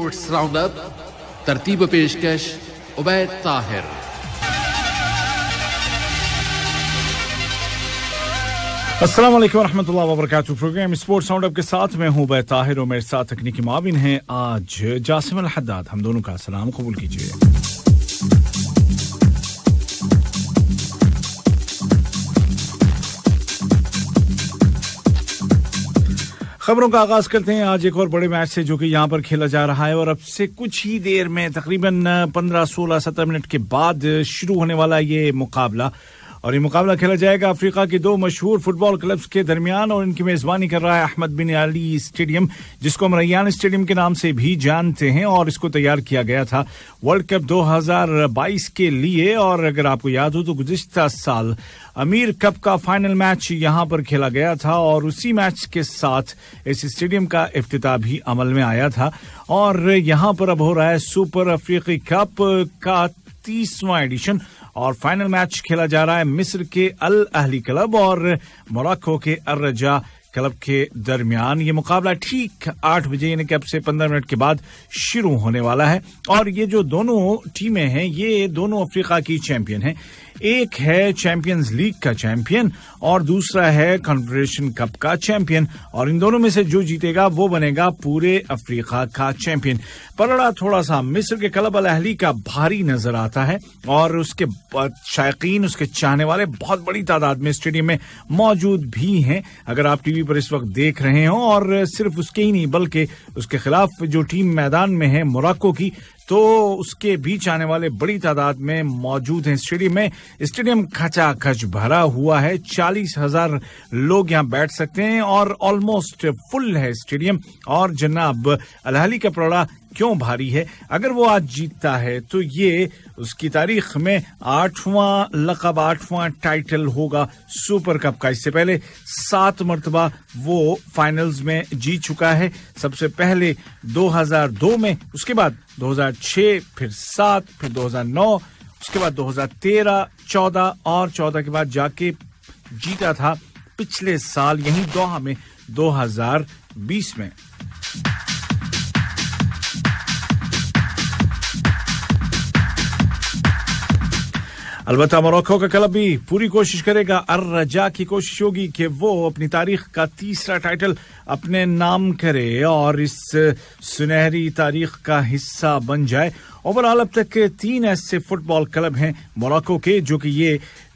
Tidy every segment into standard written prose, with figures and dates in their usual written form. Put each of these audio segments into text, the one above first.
Sports round up तरतीब पेशकश उबैद ताहिर। अस्सलाम वालेकुम रहमतुल्लाहि व बरकातहू। प्रोग्राम स्पोर्ट्स राउंड अप के साथ मैं हूं उबैद ताहिर और मेरे साथ तकनीकी माविन हैं आज जासिम अल हद्दाद। हम दोनों का सलाम कबूल कीजिए। खबरों का आगाज करते हैं आज एक और बड़े मैच से जो कि यहां पर खेला जा रहा है और अब से कुछ ही देर में तकरीबन 15, 16, 17 मिनट के बाद शुरू होने वाला ये मुकाबला। और ये मुकाबला खेला जाएगा अफ्रीका के दो मशहूर फुटबॉल क्लब्स के दरमियान और इनकी मेजबानी कर रहा है अहमद बिन अली स्टेडियम, जिसको हम रैयान स्टेडियम के नाम से भी जानते हैं। और इसको तैयार किया गया था वर्ल्ड कप 2022 के लिए। और अगर आपको याद हो तो गुज़िश्ता साल अमीर कप का फाइनल मैच यहां पर खेला गया था और उसी मैच के साथ इस स्टेडियम का इफ्तिताह भी अमल में आया था। और यहां पर अब हो रहा है सुपर अफ्रीकी कप का 30वां एडिशन और फाइनल मैच खेला जा रहा है मिस्र के अल अहली क्लब और मोरक्को के अर रजा क्लब के दरमियान। ये मुकाबला ठीक 8 बजे यानी कि अब से 15 मिनट के बाद शुरू होने वाला है। और ये जो दोनों टीमें हैं ये दोनों अफ्रीका की चैंपियन हैं। एक है चैंपियंस लीग का चैंपियन और दूसरा है कॉन्फेडरेशन कप का चैंपियन। और इन दोनों में से जो जीतेगा वो बनेगा पूरे अफ्रीका का चैंपियन। पलड़ा थोड़ा सा मिस्र के क्लब अल अहली का भारी नजर आता है और उसके शायकीन, उसके चाहने वाले बहुत बड़ी तादाद में स्टेडियम में मौजूद भी हैं। अगर आप टीवी पर इस वक्त देख रहे हो और सिर्फ उसके ही नहीं बल्कि उसके खिलाफ जो टीम मैदान में है मोरक्को की, तो उसके भी चाहने वाले बड़ी तादाद में मौजूद हैं स्टेडियम में। स्टेडियम खचाखच भरा हुआ है, 40,000 लोग यहां बैठ सकते हैं और ऑलमोस्ट फुल है स्टेडियम। और जनाब अल अहली का पलड़ा क्यों भारी है? अगर वो आज जीतता है तो ये उसकी तारीख में 8वां लक़ब, 8वां टाइटल होगा सुपर कप का। इससे पहले 7 मरतबा वो फाइनल्स में जीत चुका है। सबसे पहले 2002 में, उसके बाद 2006, फिर 7, फिर 2009, उसके बाद 2013, 14 और 14 के बाद जाके जीता था पिछले साल यहीं दोहा में 2020 में। अलबत्ता मोरक्को का क्लब भी पूरी कोशिश करेगा। अर रजा की कोशिश होगी कि वो अपनी तारीख का 3रा टाइटल अपने नाम करे और इस सुनहरी तारीख का हिस्सा बन जाए। ओवरऑल अब तक 3 ऐसे फुटबॉल क्लब हैं मोरक्को के जो कि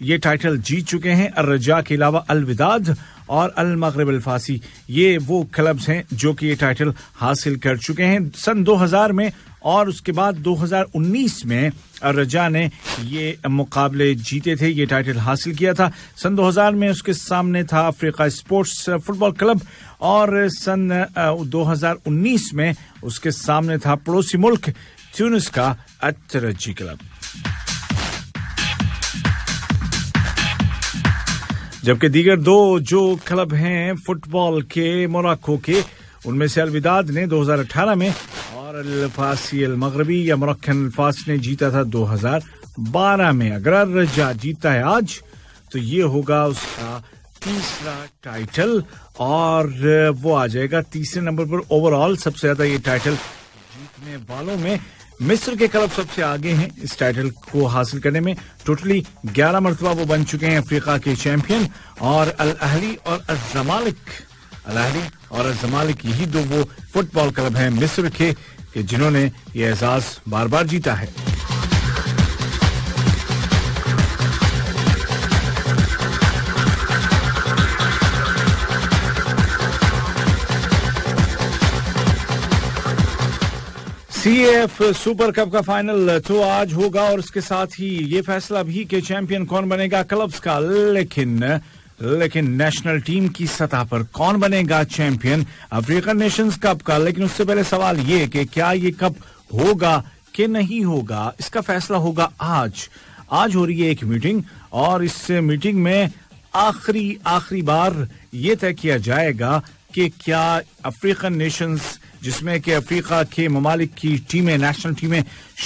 ये टाइटल जीत चुके हैं। अर रजा के अलावा अल विदाद और अल मगरिब अल फासी, ये वो क्लब्स हैं जो कि ये टाइटल हासिल कर चुके हैं सन 2000 में। और उसके बाद 2019 में अर रजा ने ये मुकाबले जीते थे, ये टाइटल हासिल किया था। सन 2000 में उसके सामने था अफ्रीका स्पोर्ट्स फुटबॉल क्लब और सन 2019 में उसके सामने था पड़ोसी मुल्क ट्यूनिस का अत-तरज्जी क्लब। जबकि दीगर 2 जो क्लब हैं फुटबॉल के मोरक्को के, उनमें से अल विदाद ने 2018 में और अल फासी अल मगरबी या मोरक्कन अल फास ने जीता था 2012 में। अगर अर रजा जीता है आज तो ये होगा उसका 3रा टाइटल और वो आ जाएगा 3रे नंबर पर। ओवरऑल सबसे ज्यादा ये टाइटल जीतने वालों में मिस्र के क्लब सबसे आगे हैं इस टाइटल को हासिल करने में। टोटली 11 मरतबा वो बन चुके हैं अफ्रीका के चैंपियन। और अल अहली और अल जमालिक यही 2 वो फुटबॉल क्लब हैं मिस्र के कि जिन्होंने ये एजाज बार बार जीता है। सीएफ सुपर कप का फाइनल तो आज होगा और उसके साथ ही ये फैसला भी कि चैंपियन कौन बनेगा क्लब्स का। लेकिन नेशनल टीम की सतह पर कौन बनेगा चैंपियन अफ्रीकन नेशंस कप का। लेकिन उससे पहले सवाल ये कि क्या ये कप होगा कि नहीं होगा, इसका फैसला होगा आज हो रही है एक मीटिंग और इस मीटिंग में आखिरी बार ये तय किया जाएगा कि क्या अफ्रीकन नेशंस जिसमें कि अफ्रीका के ममालिक की टीमें, नेशनल टीमें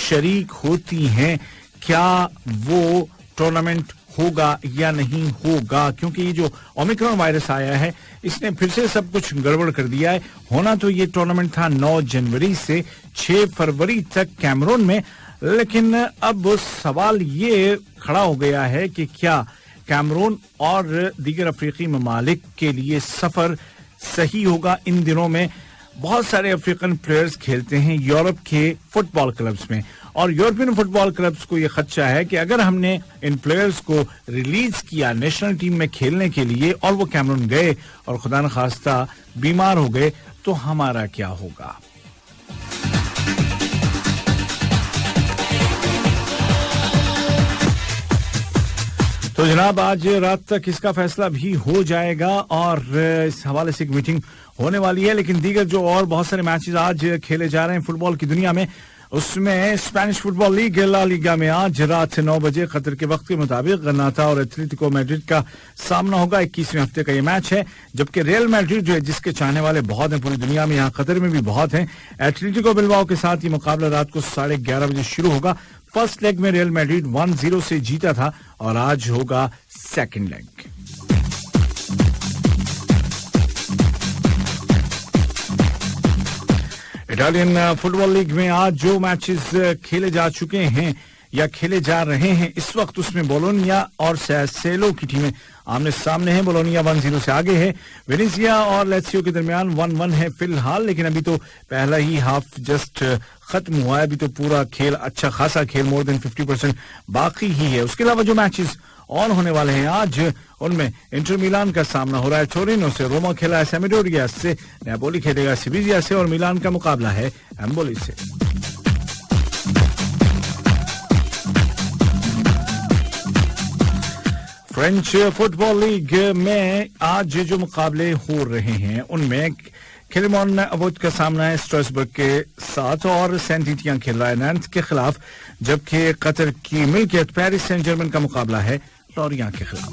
शरीक होती हैं, क्या वो टूर्नामेंट होगा या नहीं होगा, क्योंकि ये जो ओमिक्रॉन वायरस आया है इसने फिर से सब कुछ गड़बड़ कर दिया है। होना तो ये टूर्नामेंट था 9 जनवरी से 6 फरवरी तक कैमरून में, लेकिन अब सवाल ये खड़ा हो गया है कि क्या कैमरून और दीगर अफ्रीकी ममालिक के लिए सफर सही होगा। इन दिनों में बहुत सारे अफ्रीकन प्लेयर्स खेलते हैं यूरोप के फुटबॉल क्लब्स में, और यूरोपियन फुटबॉल क्लब्स को यह खदशा है कि अगर हमने इन प्लेयर्स को रिलीज किया नेशनल टीम में खेलने के लिए और वो कैमरून गए और खुदा न खास्ता बीमार हो गए तो हमारा क्या होगा। तो जनाब आज रात तक इसका फैसला भी हो जाएगा और इस हवाले से एक मीटिंग होने वाली है। लेकिन दीगर जो और बहुत सारे मैचेस आज खेले जा रहे हैं फुटबॉल की दुनिया में, उसमें Spanish football league La Liga में आज रात 9 बजे कतर के वक्त के मुताबिक गरनाता और एथलेटिको मैड्रिड का सामना होगा। 21वें हफ्ते का ये मैच है, जबकि रियल मैड्रिड जो है जिसके चाहने वाले बहुत हैं पूरी दुनिया में, यहाँ कतर में भी बहुत हैं, एथलेटिको बिलबाओ के साथ ये मुकाबला रात को 11:30 बजे शुरू होगा। फर्स्ट लेग में रियल मैड्रिड 1-0 से जीता था और आज होगा second leg. Italian football league में आज जो मैचेस खेले जा चुके हैं या खेले जा रहे हैं इस वक्त, उसमें बोलोनिया और सैसेलो की टीमें आमने सामने हैं। बोलोनिया 1-0 से आगे है। वेनेजिया और लेत्सियो के दरमियान 1-1 है फिलहाल, लेकिन अभी तो पहला ही हाफ जस्ट खत्म हुआ है। अभी तो पूरा खेल अच्छा खासा खेल मोर देन 50% बाकी ही है। उसके अलावा जो मैचेस ऑन होने वाले हैं आज, उनमें इंटर मिलान का सामना हो रहा है टोरिनो से, रोमा खेला है सेमिडोरिया से, नेपोली खेलेगा सिविलिया से और मिलान का मुकाबला है एम्बोली से। फ्रेंच फुटबॉल लीग में आज जो मुकाबले हो रहे हैं उनमें क्लेमोन अवोद का सामना है स्ट्रासबर्ग के साथ और सेंट इटियन खेल रहा है नैंट के खिलाफ, जबकि कतर की मिल्कियत पेरिस सेंट जर्मन का मुकाबला है लॉरियां के खिलाफ।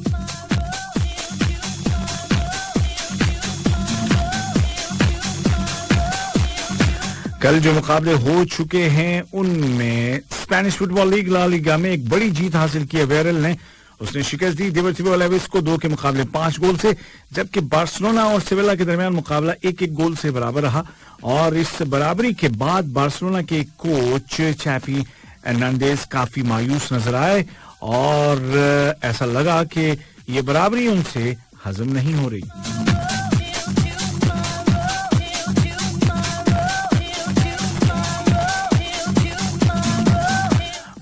कल जो मुकाबले हो चुके हैं उनमें Spanish football league La Liga में एक बड़ी जीत हासिल की है वेरेल ने। उसने शिकस्त दी डेपोर्टिवो अलावेस को 2 के मुकाबले 5 गोल से, जबकि बार्सिलोना और सेविला के दरमियान मुकाबला 1-1 गोल से बराबर रहा। और इस बराबरी के बाद बार्सिलोना के कोच चैफी हर्नांडेज काफी मायूस नजर आए और ऐसा लगा कि ये बराबरी उनसे हजम नहीं हो रही।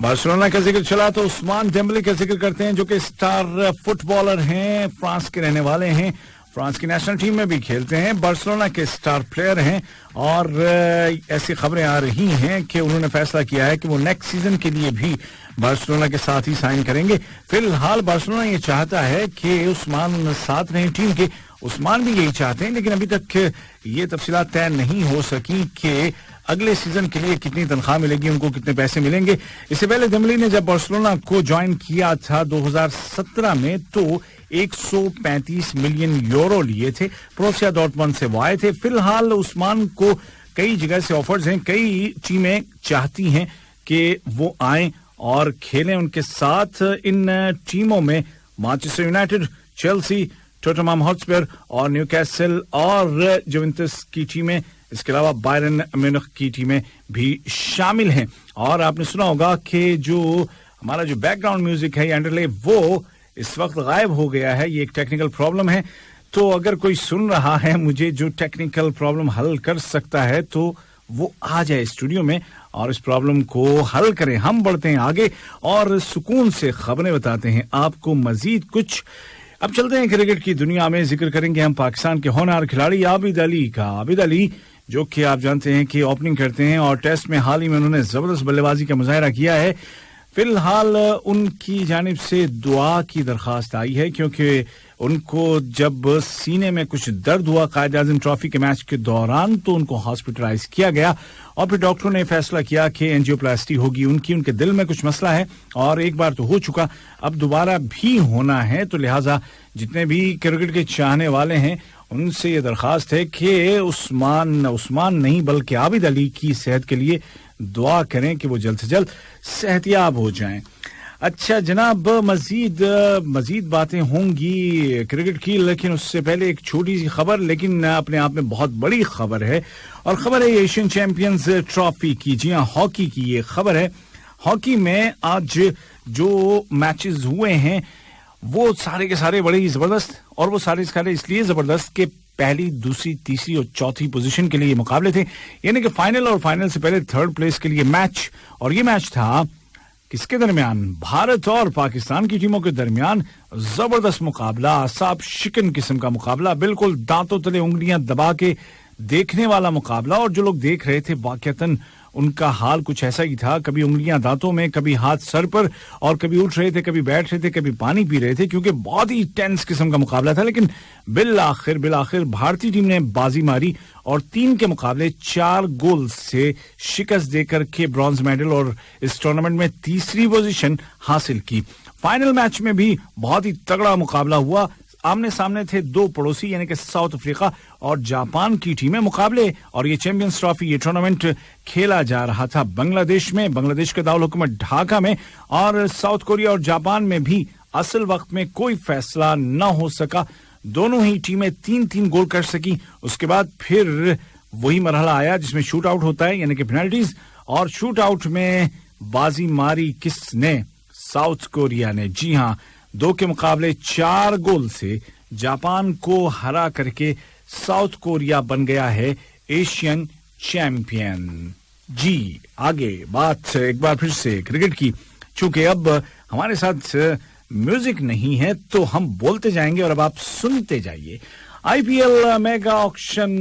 बार्सिलोना का जिक्र चला तो उस्मान डेम्बेले का जिक्र करते हैं, जो कि स्टार फुटबॉलर हैं, फ्रांस के रहने वाले हैं, फ्रांस की नेशनल टीम में भी खेलते हैं, बार्सिलोना के स्टार प्लेयर हैं और ऐसी खबरें आ रही हैं कि उन्होंने फैसला किया है कि वो नेक्स्ट सीजन के लिए भी बार्सिलोना के साथ ही साइन करेंगे। फिलहाल बार्सिलोना ये चाहता है कि उस्मान साथ रहें टीम के, उस्मान भी यही चाहते हैं, लेकिन अभी तक ये तफसीलात तय नहीं हो सकी कि अगले सीजन के लिए कितनी तनख्वाह मिलेगी, उनको कितने पैसे मिलेंगे। इससे पहले डेम्बेले ने जब बार्सिलोना को ज्वाइन किया था 2017 में तो 135 मिलियन यूरो लिए थे। बोरुसिया डॉर्टमंड से वो आए थे। फिलहाल उस्मान को कई जगह से ऑफर्स हैं, कई टीमें चाहती हैं कि वो आए और खेलें उनके साथ। इन टीमों में Manchester United, Chelsea, Tottenham Hotspur और न्यूकैसल और जुवेंटस की टीमें, इसके अलावा बायरन म्यूनिख की टीमें भी शामिल हैं। और आपने सुना होगा कि जो हमारा जो बैकग्राउंड म्यूजिक है एंडरले वो इस वक्त गायब हो गया है। ये एक टेक्निकल प्रॉब्लम है, तो अगर कोई सुन रहा है मुझे जो टेक्निकल प्रॉब्लम हल कर सकता है तो वो आ जाए स्टूडियो में और इस प्रॉब्लम को हल करें। हम बढ़ते हैं आगे और सुकून से खबरें बताते हैं आपको मजीद कुछ। अब चलते हैं क्रिकेट की दुनिया में, जिक्र करेंगे हम पाकिस्तान के होनहार खिलाड़ी आबिद अली का। आबिद अली जो कि आप जानते हैं कि ओपनिंग करते हैं और टेस्ट में हाल ही में उन्होंने जबरदस्त बल्लेबाजी का मुजाहरा किया है। फिलहाल उनकी जानिब से दुआ की दरखास्त आई है, क्योंकि उनको जब सीने में कुछ दर्द हुआ कायद-ए-आज़म ट्रॉफी के मैच के दौरान तो उनको हॉस्पिटलाइज किया गया और फिर डॉक्टरों ने फैसला किया कि एंजियोप्लास्टी होगी उनके दिल में कुछ मसला है और एक बार तो हो चुका, अब दोबारा भी होना है। तो लिहाजा जितने भी क्रिकेट के चाहने वाले हैं उनसे ये दरखास्त है कि उस्मान नहीं बल्कि आबिद अली की सेहत के लिए दुआ करें कि वो जल्द से जल्द सेहतियाब हो जाएं। अच्छा जनाब, मजीद बातें होंगी क्रिकेट की, लेकिन उससे पहले एक छोटी सी खबर, लेकिन अपने आप में बहुत बड़ी खबर है, और खबर है एशियन चैंपियंस ट्रॉफी की। जी हाँ, हॉकी की ये खबर है। हॉकी में आज जो मैचेस हुए हैं वो सारे के सारे बड़े ही जबरदस्त, और वो सारे के सारे इसलिए जबरदस्त कि पहली, दूसरी, तीसरी और चौथी पोजीशन के लिए मुकाबले थे, यानी कि फाइनल और फाइनल से पहले थर्ड प्लेस के लिए मैच। और ये मैच था किसके दरमियान? भारत और पाकिस्तान की टीमों के दरमियान। जबरदस्त मुकाबला, आसाब शिकन किस्म का मुकाबला, बिल्कुल दांतों तले उंगलियां दबा के देखने वाला मुकाबला। और जो लोग देख रहे थे वाकईतन उनका हाल कुछ ऐसा ही था, कभी उंगलियां दांतों में, कभी हाथ सर पर, और कभी उठ रहे थे, कभी बैठ रहे थे, कभी पानी पी रहे थे, क्योंकि बहुत ही टेंस किस्म का मुकाबला था। लेकिन बिल आखिर भारतीय टीम ने बाजी मारी और 3 के मुकाबले 4 गोल से शिकस्त देकर के ब्रॉन्ज मेडल और इस टूर्नामेंट में तीसरी पोजीशन हासिल की। फाइनल मैच में भी बहुत ही तगड़ा मुकाबला हुआ। आमने सामने थे 2 पड़ोसी, यानी कि साउथ अफ्रीका और जापान की टीमें मुकाबले। और ये चैंपियंस ट्रॉफी, ये टूर्नामेंट खेला जा रहा था बांग्लादेश में, बांग्लादेश के दारुल हुकूमत ढाका में। और साउथ कोरिया और जापान में भी असल वक्त में कोई फैसला न हो सका। दोनों ही टीमें 3-3 गोल कर सकी। उसके बाद फिर वही मरहला आया जिसमें शूट आउट होता है, यानी कि पेनल्टीज। और शूट आउट में बाजी मारी किसने? साउथ कोरिया ने। जी हां, 2 के मुकाबले 4 गोल से जापान को हरा करके साउथ कोरिया बन गया है एशियन चैंपियन। जी, आगे बात एक बार फिर से क्रिकेट की। चूंकि अब हमारे साथ म्यूजिक नहीं है तो हम बोलते जाएंगे और अब आप सुनते जाइए। आईपीएल मेगा ऑक्शन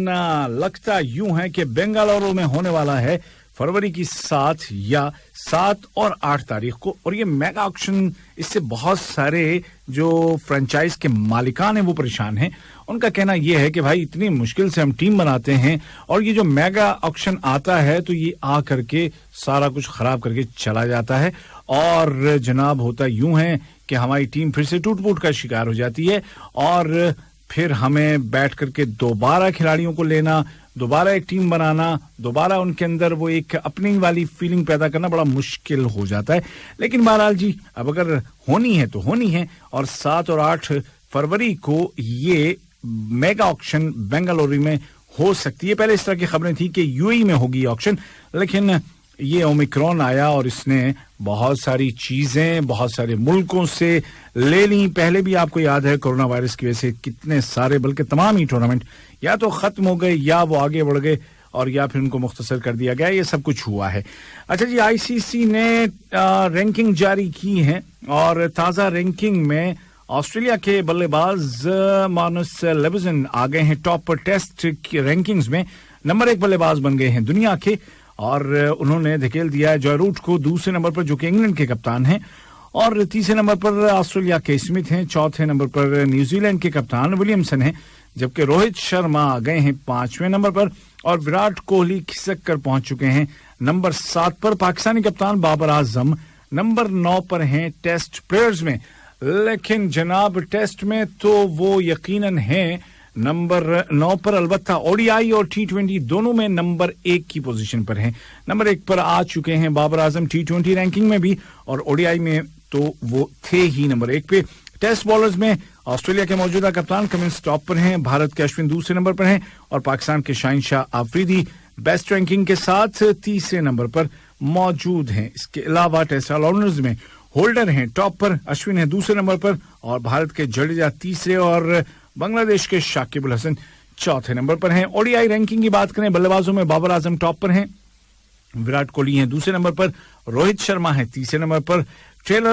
लगता यूं है कि बेंगलुरु में होने वाला है फरवरी की 7 या 7 और 8 तारीख को। और ये मेगा ऑक्शन, इससे बहुत सारे जो फ्रेंचाइज के मालिकान हैं वो परेशान हैं। उनका कहना यह है कि भाई इतनी मुश्किल से हम टीम बनाते हैं और ये जो मेगा ऑक्शन आता है तो ये आ करके सारा कुछ खराब करके चला जाता है। और जनाब होता यूं है कि हमारी टीम फिर से टूट-फूट का शिकार हो जाती है और फिर हमें बैठ करके दोबारा खिलाड़ियों को लेना, दोबारा एक टीम बनाना, दोबारा उनके अंदर वो एक अपनी वाली फीलिंग पैदा करना बड़ा मुश्किल हो जाता है। लेकिन बहरहाल जी, अब अगर होनी है तो होनी है। और 7 और 8 फरवरी को ये मेगा ऑक्शन बेंगलुरु में हो सकती है। पहले इस तरह की खबरें थी कि यूएई में होगी ऑक्शन, लेकिन ये ओमिक्रॉन आया और इसने बहुत सारी चीजें बहुत सारे मुल्कों से ले ली। पहले भी आपको याद है कोरोना वायरस की वजह से कितने सारे, बल्कि तमाम ही टूर्नामेंट या तो खत्म हो गए या वो आगे बढ़ गए और या फिर उनको मुख्तसर कर दिया गया। ये सब कुछ हुआ है। अच्छा जी, आईसीसी ने रैंकिंग जारी की है और ताजा रैंकिंग में ऑस्ट्रेलिया के बल्लेबाज मार्नस लेविसन आ गए हैं टॉप टेस्ट की रैंकिंग्स में। नंबर 1 बल्लेबाज बन गए हैं दुनिया के और उन्होंने धकेल दिया है जॉय रूट को दूसरे नंबर पर, जो कि इंग्लैंड के कप्तान हैं। और तीसरे नंबर पर ऑस्ट्रेलिया के स्मिथ हैं। चौथे नंबर पर न्यूजीलैंड के कप्तान विलियमसन हैं, जबकि रोहित शर्मा आ गए हैं 5वें नंबर पर और विराट कोहली खिसक कर पहुंच चुके हैं नंबर 7 पर। पाकिस्तानी कप्तान बाबर आजम नंबर 9 पर हैं टेस्ट प्लेयर्स में। लेकिन जनाब टेस्ट में तो वो यकीनन हैं नंबर 9 पर, अलबत्ता ओडीआई और टी20 दोनों में नंबर 1 की पोजीशन पर हैं। नंबर 1 पर आ चुके हैं बाबर आजम टी20 रैंकिंग में भी, और ओडीआई में तो वो थे ही नंबर 1 पे। टेस्ट बॉलर्स में ऑस्ट्रेलिया के मौजूदा कप्तान कमिंस टॉप पर हैं, भारत के अश्विन दूसरे नंबर पर हैं और पाकिस्तान के शाहिनशाह आफरीदी बेस्ट रैंकिंग के साथ तीसरे नंबर पर मौजूद हैं। इसके अलावा टेस्ट ऑलराउंडर्स में होल्डर हैं टॉप पर, अश्विन है दूसरे नंबर पर और भारत के जडेजा तीसरे और बांग्लादेश के शाकिब उल हसन चौथे नंबर पर हैं। ओडीआई रैंकिंग की बात करें, बल्लेबाजों में बाबर आजम टॉप पर हैं, विराट कोहली हैं दूसरे नंबर पर, रोहित शर्मा है तीसरे नंबर पर,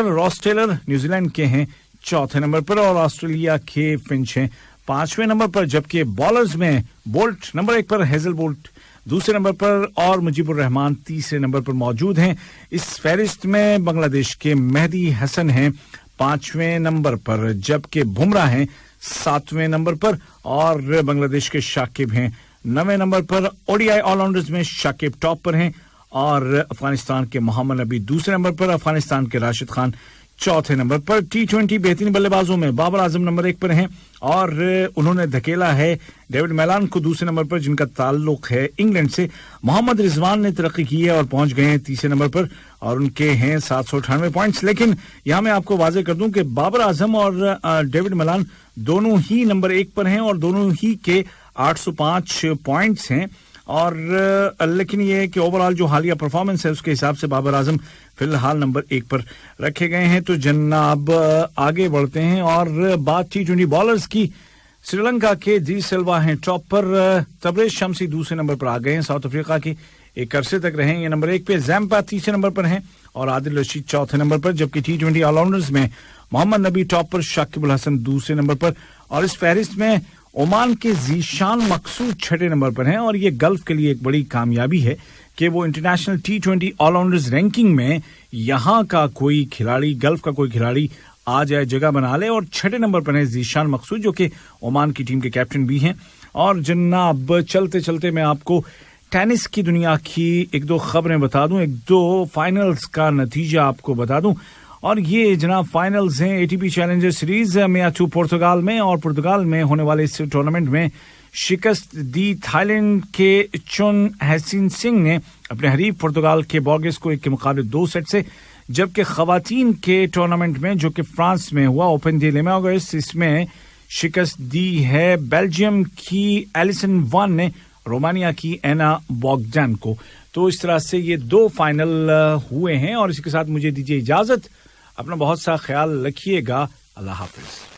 रॉस टेलर न्यूजीलैंड के हैं चौथे नंबर पर और ऑस्ट्रेलिया के फिंच हैं 5वें नंबर पर। जबकि बॉलर्स में बोल्ट नंबर 1 पर, हेजल बोल्ट दूसरे नंबर पर और मुजीबुर रहमान तीसरे नंबर पर मौजूद हैं। इस फहरिस्त में बांग्लादेश के मेहदी हसन हैं 5वें नंबर पर, जबकि बुमराह हैं 7वें नंबर पर और बांग्लादेश के शाकिब हैं 9वें नंबर पर। ओडीआई ऑलराउंडर्स में शाकिब टॉप पर हैं और अफगानिस्तान के मोहम्मद नबी दूसरे नंबर पर, अफगानिस्तान के राशिद खान चौथे नंबर पर। T20 बेहतरीन बल्लेबाजों में बाबर आजम नंबर 1 पर हैं और उन्होंने धकेला है डेविड मैलान को दूसरे नंबर पर, जिनका ताल्लुक है इंग्लैंड से। मोहम्मद रिजवान ने तरक्की की है और पहुंच गए हैं तीसरे नंबर पर और उनके हैं 798 पॉइंट्स। लेकिन यहां मैं आपको वाजे कर दूं कि बाबर आजम और डेविड मैलान दोनों ही नंबर 1 पर हैं और दोनों ही के 805 पॉइंट्स हैं। और लेकिन ये है कि ओवरऑल जो हालिया परफॉर्मेंस है उसके हिसाब से बाबर आजम फिलहाल नंबर 1 पर रखे गए हैं। तो जनाब आगे बढ़ते हैं और बात T20 बॉलर्स की। श्रीलंका के डी सिल्वा हैं टॉप पर, तबरेज शमसी दूसरे नंबर पर आ गए हैं, साउथ अफ्रीका के एक अरसे तक रहे ये नंबर 1 पे। जैम्पा तीसरे नंबर पर हैं और आदिल रशीद चौथे नंबर पर, जबकि T20 ऑलराउंडर्स में मोहम्मद नबी टॉप पर, शाकिब अल हसन दूसरे नंबर पर और इस फहरिस्त में ओमान के जीशान मकसूद छठे नंबर पर हैं। और ये गल्फ के लिए एक बड़ी कामयाबी है कि वो इंटरनेशनल T20 ऑलराउंडर्स रैंकिंग में यहाँ का कोई खिलाड़ी, गल्फ का कोई खिलाड़ी आ जाए, जगह बना ले। और छठे नंबर पर है जीशान मकसूद जो कि ओमान की टीम के कैप्टन भी हैं। और जनाब चलते चलते मैं आपको टेनिस की दुनिया की एक दो खबरें बता दूं, एक दो फाइनल्स का नतीजा आपको बता दूं। और ये जनाब फाइनल्स हैं एटीपी चैलेंजर सीरीज में पुर्तगाल में, और पुर्तगाल में होने वाले इस टूर्नामेंट में शिकस्त दी थाईलैंड के चुन हसीन सिंह ने अपने हरीफ पुर्तगाल के बॉर्गेस को 1 के मुकाबले 2 सेट से। जबकि खवातीन के टूर्नामेंट में जो कि फ्रांस में हुआ ओपन डी लेमेगोस, इसमें शिकस्त दी है बेल्जियम की एलिसन वन ने रोमानिया की एना बॉगडान को। तो इस तरह से ये 2 फाइनल हुए हैं और इसके साथ मुझे दीजिए इजाजत। अपना बहुत सा ख्याल रखिएगा। अल्लाह हाफिज।